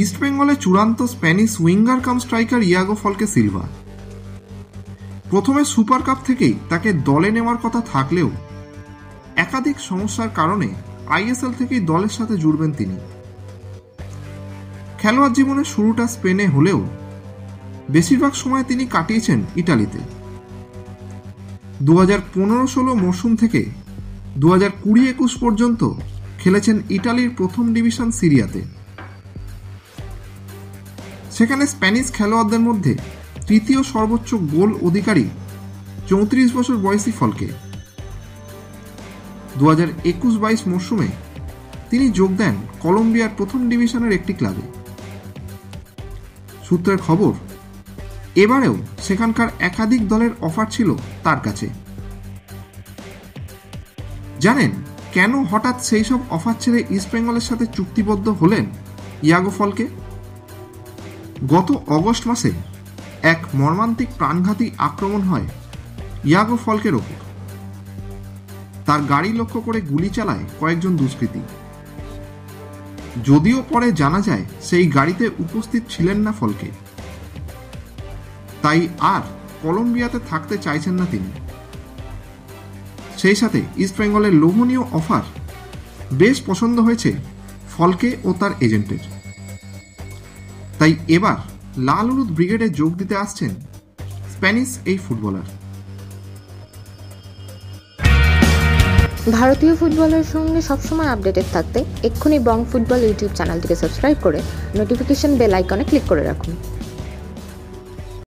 ইস্টবেঙ্গলে চূড়ান্ত Spanish winger কাম striker ইয়াগো ফলকে Silva. প্রথমে সুপার কাপ থেকেই তাকে দলে নেওয়ার কথা থাকলেও একাধিক সমস্যার কারণে আইএসএল থেকেই দলের সাথে জুড়বেন তিনি। খেলোয়াড় জীবনের শুরুটা স্পেনে হলেও বেশিরভাগ সময় তিনি কাটিয়েছেন ইটালিতে। 2015-16 মরশুম থেকে 2020-21 পর্যন্ত খেলেছেন ইটালির প্রথম ডিভিশন সিরিয়াতে। সেখানে স্প্যানিশ খেলোয়াড়দের মধ্যে তৃতীয় সর্বোচ্চ গোল অধিকারী 34 বছর বয়সী ফলকে। 2021-22 মরশুমে তিনি যোগ দেন কলম্বিয়ার প্রথম ডিভিশনের একটি ক্লাবে। সূত্রের খবর, এবারেও সেখানকার একাধিক দলের অফার ছিল তার কাছে। জানেন কেন হঠাৎ সেই সব অফার ছেড়ে ইস্টবেঙ্গলের সাথে চুক্তিবদ্ধ হলেন ইয়াগো ফলকে? গত অগস্ট মাসে এক মর্মান্তিক প্রাণঘাতী আক্রমণ হয় ইয়াগো ফলকের ওপর। তার গাড়ি লক্ষ্য করে গুলি চালায় কয়েকজন দুষ্কৃতী। যদিও পরে জানা যায় সেই গাড়িতে উপস্থিত ছিলেন না ফলকে, তাই আর কলম্বিয়াতে থাকতে চাইছেন না তিনি। সেই সাথে ইস্টবেঙ্গলের লোভনীয় অফার বেশ পছন্দ হয়েছে ফলকে ও তার এজেন্টের। তাই এবার লাল হলুদ ব্রিগেডে যোগ দিতে আসছেন স্প্যানিশ এই ফুটবলার। ভারতীয় ফুটবলের সঙ্গে সবসময় আপডেটেড থাকতে এক্ষুনি বং ফুটবল ইউটিউব চ্যানেলটিকে সাবস্ক্রাইব করে নোটিফিকেশন বেল আইকনে ক্লিক করে রাখুন।